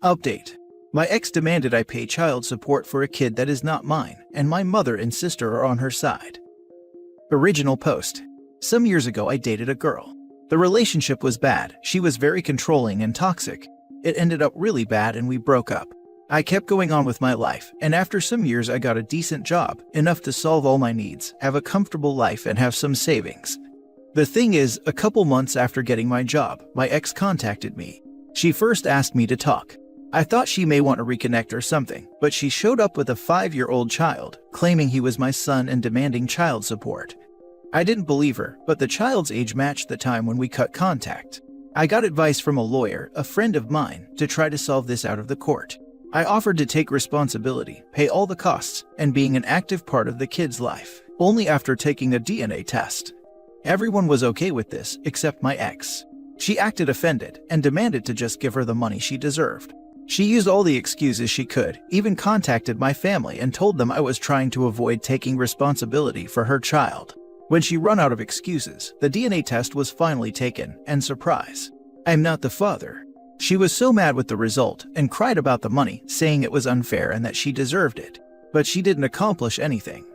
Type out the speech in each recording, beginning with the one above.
Update. My ex demanded I pay child support for a kid that is not mine, and my mother and sister are on her side. Original post. Some years ago I dated a girl. The relationship was bad, she was very controlling and toxic. It ended up really bad and we broke up. I kept going on with my life, and after some years I got a decent job, enough to solve all my needs, have a comfortable life and have some savings. The thing is, a couple months after getting my job, my ex contacted me. She first asked me to talk. I thought she may want to reconnect or something, but she showed up with a 5-year-old child, claiming he was my son and demanding child support. I didn't believe her, but the child's age matched the time when we cut contact. I got advice from a lawyer, a friend of mine, to try to solve this out of the court. I offered to take responsibility, pay all the costs, and being an active part of the kid's life, only after taking a DNA test. Everyone was okay with this, except my ex. She acted offended and demanded to just give her the money she deserved. She used all the excuses she could, even contacted my family and told them I was trying to avoid taking responsibility for her child. When she ran out of excuses, the DNA test was finally taken, and surprise, I'm not the father. She was so mad with the result and cried about the money, saying it was unfair and that she deserved it. But she didn't accomplish anything.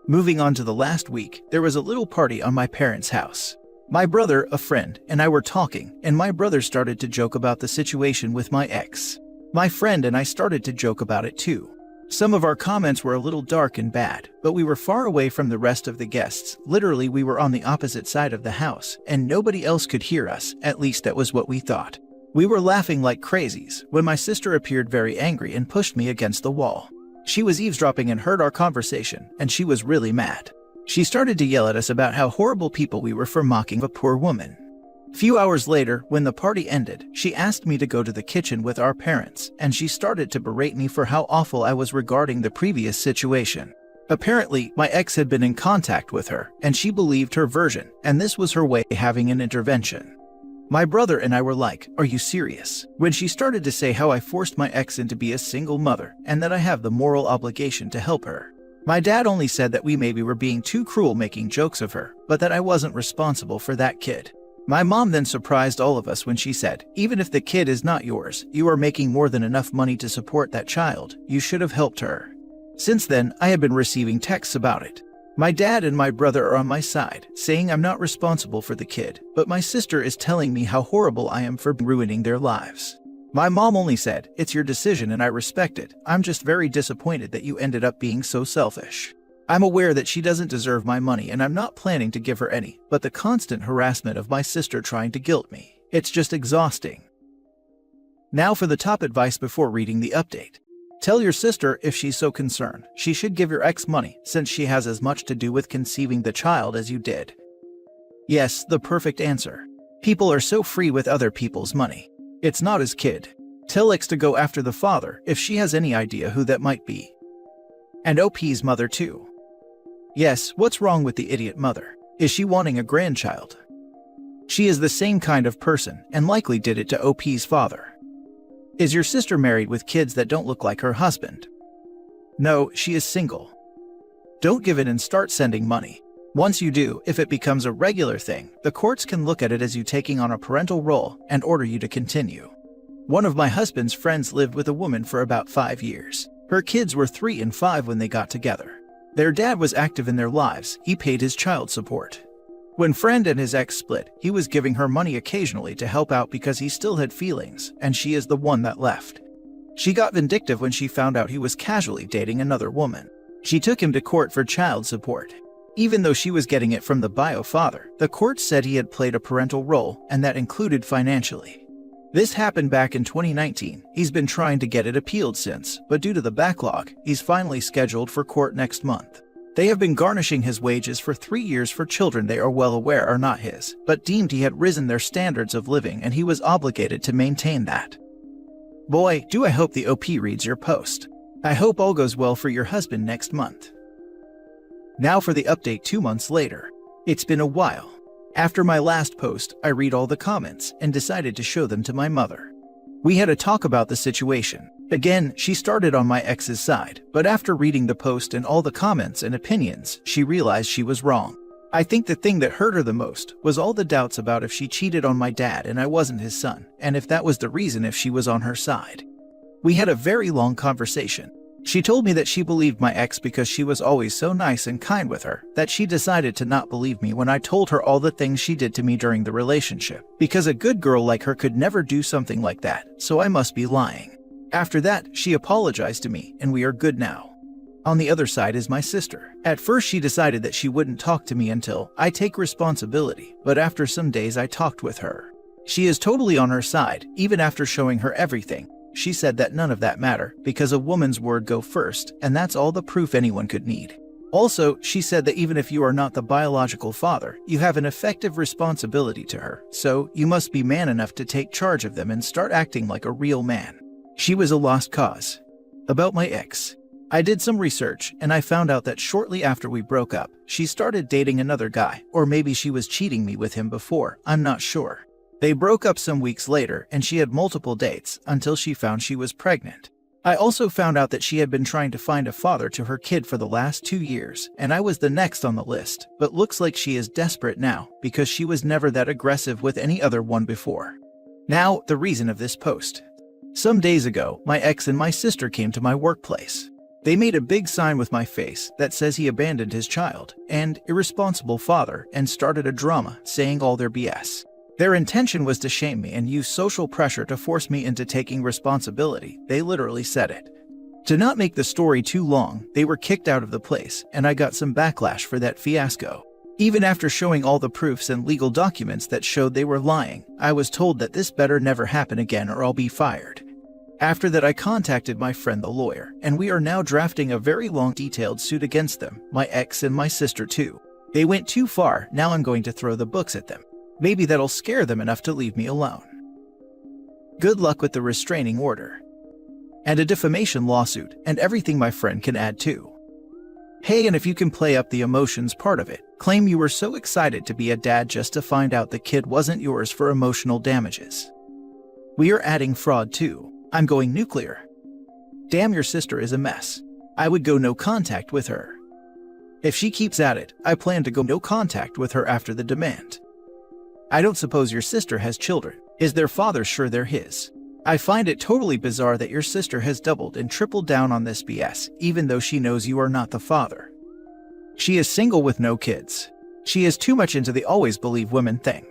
Moving on to the last week, there was a little party on my parents' house. My brother, a friend, and I were talking, and my brother started to joke about the situation with my ex. My friend and I started to joke about it too. Some of our comments were a little dark and bad, but we were far away from the rest of the guests. Literally, we were on the opposite side of the house, and nobody else could hear us, at least that was what we thought. We were laughing like crazies when my sister appeared very angry and pushed me against the wall. She was eavesdropping and heard our conversation, and she was really mad. She started to yell at us about how horrible people we were for mocking a poor woman. Few hours later, when the party ended, she asked me to go to the kitchen with our parents, and she started to berate me for how awful I was regarding the previous situation. Apparently, my ex had been in contact with her, and she believed her version, and this was her way of having an intervention. My brother and I were like, "Are you serious?" when she started to say how I forced my ex into be a single mother, and that I have the moral obligation to help her. My dad only said that we maybe were being too cruel making jokes of her, but that I wasn't responsible for that kid. My mom then surprised all of us when she said, "Even if the kid is not yours, you are making more than enough money to support that child. You should have helped her." Since then, I have been receiving texts about it. My dad and my brother are on my side, saying I'm not responsible for the kid, but my sister is telling me how horrible I am for ruining their lives. My mom only said, "It's your decision and I respect it. I'm just very disappointed that you ended up being so selfish." I'm aware that she doesn't deserve my money and I'm not planning to give her any, but the constant harassment of my sister trying to guilt me, it's just exhausting. Now for the top advice before reading the update. Tell your sister if she's so concerned, she should give your ex money since she has as much to do with conceiving the child as you did. Yes, the perfect answer. People are so free with other people's money. It's not his kid. Tell ex to go after the father if she has any idea who that might be. And OP's mother too. Yes, what's wrong with the idiot mother? Is she wanting a grandchild? She is the same kind of person and likely did it to OP's father. Is your sister married with kids that don't look like her husband? No, she is single. Don't give in and start sending money. Once you do, if it becomes a regular thing, the courts can look at it as you taking on a parental role and order you to continue. One of my husband's friends lived with a woman for about 5 years. Her kids were 3 and 5 when they got together. Their dad was active in their lives, he paid his child support. When friend and his ex split, he was giving her money occasionally to help out because he still had feelings, and she is the one that left. She got vindictive when she found out he was casually dating another woman. She took him to court for child support. Even though she was getting it from the bio father, the court said he had played a parental role, and that included financially. This happened back in 2019. He's been trying to get it appealed since, but due to the backlog, he's finally scheduled for court next month. They have been garnishing his wages for 3 years for children they are well aware are not his, but deemed he had risen their standards of living and he was obligated to maintain that. Boy, do I hope the OP reads your post. I hope all goes well for your husband next month. Now for the update 2 months later. It's been a while. After my last post, I read all the comments and decided to show them to my mother. We had a talk about the situation. Again, she started on my ex's side, but after reading the post and all the comments and opinions, she realized she was wrong. I think the thing that hurt her the most was all the doubts about if she cheated on my dad and I wasn't his son, and if that was the reason if she was on her side. We had a very long conversation. She told me that she believed my ex because she was always so nice and kind with her, that she decided to not believe me when I told her all the things she did to me during the relationship, because a good girl like her could never do something like that, so I must be lying. After that, she apologized to me, and we are good now. On the other side is my sister. At first she decided that she wouldn't talk to me until I take responsibility, but after some days I talked with her. She is totally on her side, even after showing her everything. She said that none of that matter, because a woman's word go first, and that's all the proof anyone could need. Also, she said that even if you are not the biological father, you have an effective responsibility to her, so you must be man enough to take charge of them and start acting like a real man. She was a lost cause. About my ex. I did some research, and I found out that shortly after we broke up, she started dating another guy, or maybe she was cheating me with him before, I'm not sure. They broke up some weeks later, and she had multiple dates until she found she was pregnant. I also found out that she had been trying to find a father to her kid for the last 2 years, and I was the next on the list, but looks like she is desperate now because she was never that aggressive with any other one before. Now, the reason of this post. Some days ago, my ex and my sister came to my workplace. They made a big sign with my face that says he abandoned his child and irresponsible father and started a drama saying all their BS. Their intention was to shame me and use social pressure to force me into taking responsibility. They literally said it. To not make the story too long, they were kicked out of the place, and I got some backlash for that fiasco. Even after showing all the proofs and legal documents that showed they were lying, I was told that this better never happen again or I'll be fired. After that, I contacted my friend the lawyer, and we are now drafting a very long detailed suit against them, my ex and my sister too. They went too far, now I'm going to throw the books at them. Maybe that'll scare them enough to leave me alone. Good luck with the restraining order. And a defamation lawsuit, and everything my friend can add too. Hey, and if you can play up the emotions part of it, claim you were so excited to be a dad just to find out the kid wasn't yours for emotional damages. We are adding fraud too. I'm going nuclear. Damn, your sister is a mess. I would go no contact with her. If she keeps at it, I plan to go no contact with her after the demand. I don't suppose your sister has children. Is their father sure they're his? I find it totally bizarre that your sister has doubled and tripled down on this BS, even though she knows you are not the father. She is single with no kids. She is too much into the always believe women thing.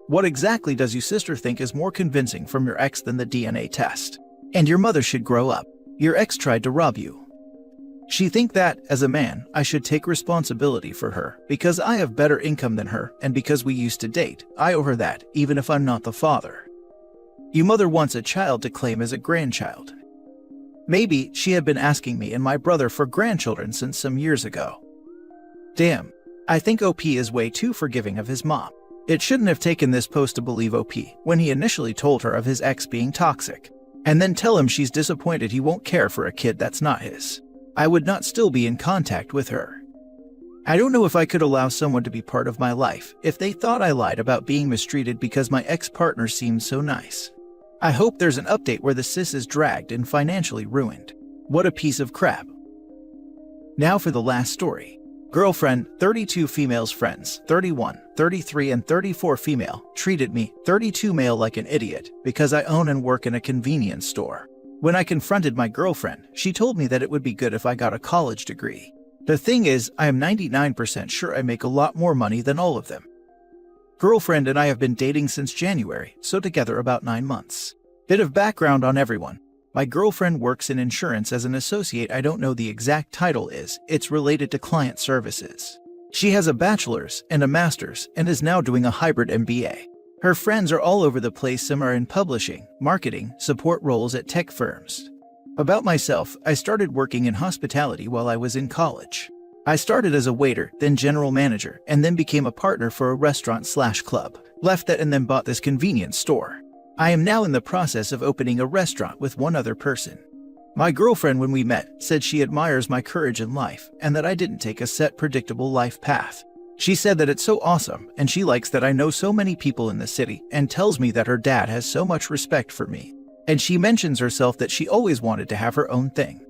What exactly does your sister think is more convincing from your ex than the DNA test? And your mother should grow up. Your ex tried to rob you. She think that, as a man, I should take responsibility for her, because I have better income than her, and because we used to date, I owe her that, even if I'm not the father. Your mother wants a child to claim as a grandchild. Maybe she had been asking me and my brother for grandchildren since some years ago. Damn, I think OP is way too forgiving of his mom. It shouldn't have taken this post to believe OP when he initially told her of his ex being toxic, and then tell him she's disappointed he won't care for a kid that's not his. I would not still be in contact with her. I don't know if I could allow someone to be part of my life if they thought I lied about being mistreated because my ex-partner seemed so nice. I hope there's an update where the sis is dragged and financially ruined. What a piece of crap. Now for the last story. Girlfriend, 32 females friends, 31, 33 and 34 female, treated me, 32 male like an idiot because I own and work in a convenience store. When I confronted my girlfriend, she told me that it would be good if I got a college degree. The thing is, I am 99% sure I make a lot more money than all of them. Girlfriend and I have been dating since January, so together about 9 months. Bit of background on everyone. My girlfriend works in insurance as an associate. I don't know the exact title is. It's related to client services. She has a bachelor's and a master's and is now doing a hybrid MBA. Her friends are all over the place. Some are in publishing, marketing, support roles at tech firms. About myself, I started working in hospitality while I was in college. I started as a waiter, then general manager, and then became a partner for a restaurant/club. Left that and then bought this convenience store. I am now in the process of opening a restaurant with one other person. My girlfriend, when we met, said she admires my courage in life and that I didn't take a set predictable life path. She said that it's so awesome and she likes that I know so many people in the city and tells me that her dad has so much respect for me. And she mentions herself that she always wanted to have her own thing.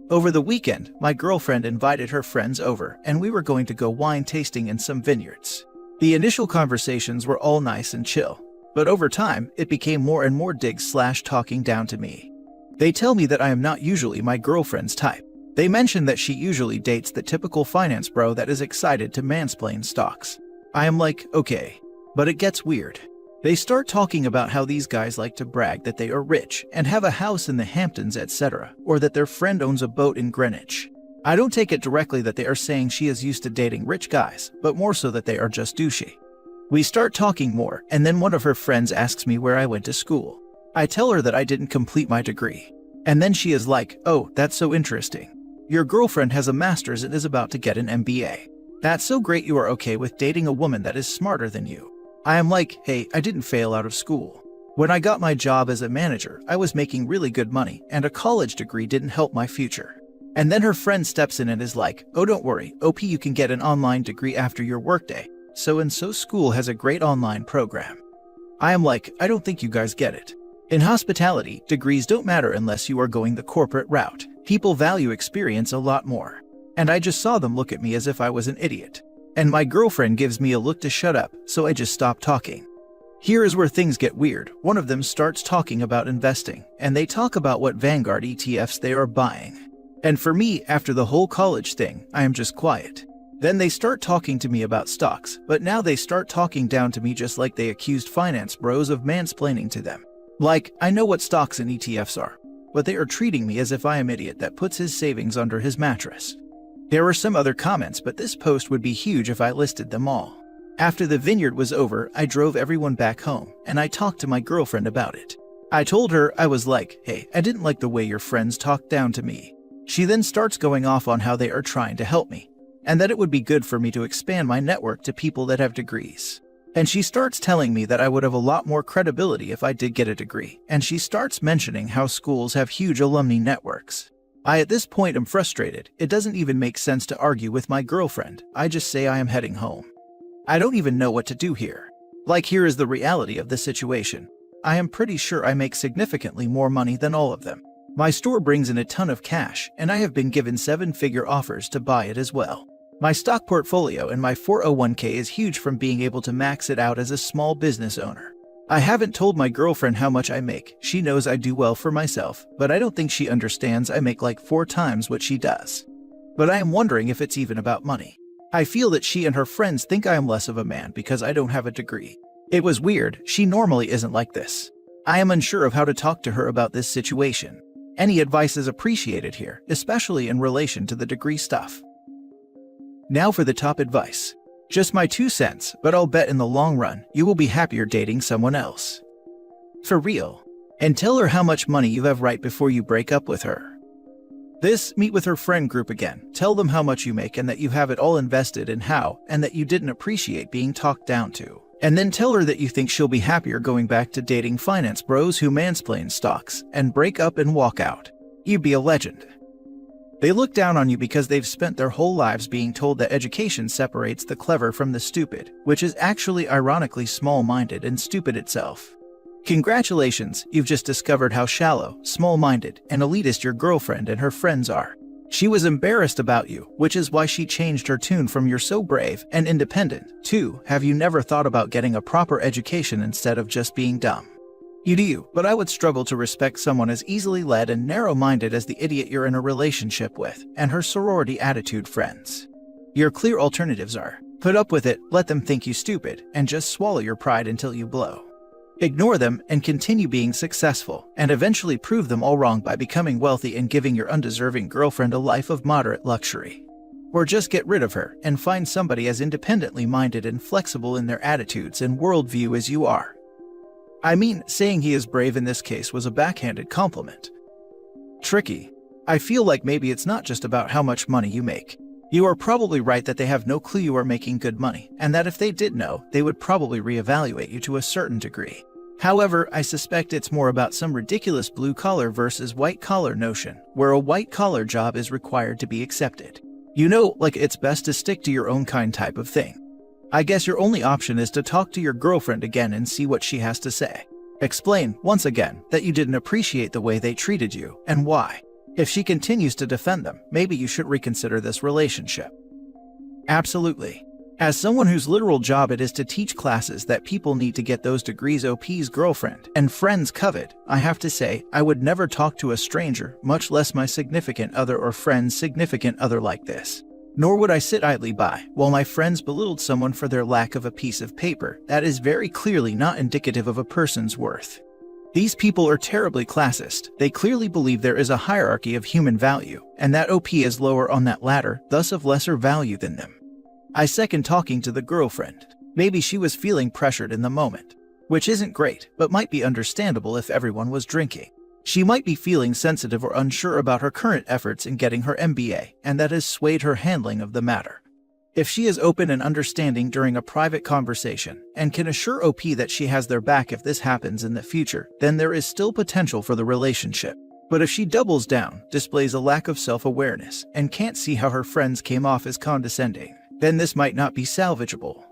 Over the weekend, my girlfriend invited her friends over and we were going to go wine tasting in some vineyards. The initial conversations were all nice and chill, but over time, it became more and more digs/talking down to me. They tell me that I am not usually my girlfriend's type. They mention that she usually dates the typical finance bro that is excited to mansplain stocks. I am like, okay. But it gets weird. They start talking about how these guys like to brag that they are rich and have a house in the Hamptons, etc., or that their friend owns a boat in Greenwich. I don't take it directly that they are saying she is used to dating rich guys, but more so that they are just douchey. We start talking more, and then one of her friends asks me where I went to school. I tell her that I didn't complete my degree. And then she is like, oh, that's so interesting. Your girlfriend has a master's and is about to get an MBA. That's so great you are okay with dating a woman that is smarter than you. I am like, hey, I didn't fail out of school. When I got my job as a manager, I was making really good money, and a college degree didn't help my future. And then her friend steps in and is like, oh, don't worry, OP, you can get an online degree after your workday. So-and-so school has a great online program. I am like, I don't think you guys get it. In hospitality, degrees don't matter unless you are going the corporate route. People value experience a lot more. And I just saw them look at me as if I was an idiot. And my girlfriend gives me a look to shut up, so I just stop talking. Here is where things get weird. One of them starts talking about investing, and they talk about what Vanguard ETFs they are buying. And for me, after the whole college thing, I am just quiet. Then they start talking to me about stocks, but now they start talking down to me just like they accused finance bros of mansplaining to them. Like, I know what stocks and ETFs are, but they are treating me as if I am an idiot that puts his savings under his mattress. There were some other comments, but this post would be huge if I listed them all. After the vineyard was over, I drove everyone back home, and I talked to my girlfriend about it. I told her, I was like, hey, I didn't like the way your friends talked down to me. She then starts going off on how they are trying to help me, and that it would be good for me to expand my network to people that have degrees. And she starts telling me that I would have a lot more credibility if I did get a degree, and she starts mentioning how schools have huge alumni networks. I at this point am frustrated. It doesn't even make sense to argue with my girlfriend. I just say I am heading home. I don't even know what to do here. Like, here is the reality of the situation. I am pretty sure I make significantly more money than all of them. My store brings in a ton of cash, and I have been given 7-figure offers to buy it as well. My stock portfolio and my 401k is huge from being able to max it out as a small business owner. I haven't told my girlfriend how much I make. She knows I do well for myself, but I don't think she understands I make like 4 times what she does. But I am wondering if it's even about money. I feel that she and her friends think I am less of a man because I don't have a degree. It was weird. She normally isn't like this. I am unsure of how to talk to her about this situation. Any advice is appreciated here, especially in relation to the degree stuff. Now for the top advice. Just my 2 cents, but I'll bet in the long run, you will be happier dating someone else. For real. And tell her how much money you have right before you break up with her. Meet with her friend group again. Tell them how much you make and that you have it all invested in how, and that you didn't appreciate being talked down to. And then tell her that you think she'll be happier going back to dating finance bros who mansplain stocks, and break up and walk out. You'd be a legend. They look down on you because they've spent their whole lives being told that education separates the clever from the stupid, which is actually ironically small-minded and stupid itself. Congratulations, you've just discovered how shallow, small-minded, and elitist your girlfriend and her friends are. She was embarrassed about you, which is why she changed her tune from "you're so brave and independent" to "have you never thought about getting a proper education instead of just being dumb?" You do, but I would struggle to respect someone as easily led and narrow-minded as the idiot you're in a relationship with, and her sorority attitude friends. Your clear alternatives are: put up with it, let them think you stupid, and just swallow your pride until you blow. Ignore them and continue being successful, and eventually prove them all wrong by becoming wealthy and giving your undeserving girlfriend a life of moderate luxury. Or just get rid of her and find somebody as independently minded and flexible in their attitudes and worldview as you are. I mean, saying he is brave in this case was a backhanded compliment. Tricky. I feel like maybe it's not just about how much money you make. You are probably right that they have no clue you are making good money, and that if they did know, they would probably reevaluate you to a certain degree. However, I suspect it's more about some ridiculous blue-collar versus white-collar notion, where a white-collar job is required to be accepted. You know, like it's best to stick to your own kind type of thing. I guess your only option is to talk to your girlfriend again and see what she has to say. Explain, once again, that you didn't appreciate the way they treated you, and why. If she continues to defend them, maybe you should reconsider this relationship. Absolutely. As someone whose literal job it is to teach classes that people need to get those degrees OP's girlfriend and friends covet, I have to say, I would never talk to a stranger, much less my significant other or friend's significant other like this. Nor would I sit idly by while my friends belittled someone for their lack of a piece of paper that is very clearly not indicative of a person's worth. These people are terribly classist. They clearly believe there is a hierarchy of human value, and that OP is lower on that ladder, thus of lesser value than them. I second talking to the girlfriend. Maybe she was feeling pressured in the moment, which isn't great, but might be understandable if everyone was drinking. She might be feeling sensitive or unsure about her current efforts in getting her MBA, and that has swayed her handling of the matter. If she is open and understanding during a private conversation, and can assure OP that she has their back if this happens in the future, then there is still potential for the relationship. But if she doubles down, displays a lack of self-awareness, and can't see how her friends came off as condescending, then this might not be salvageable.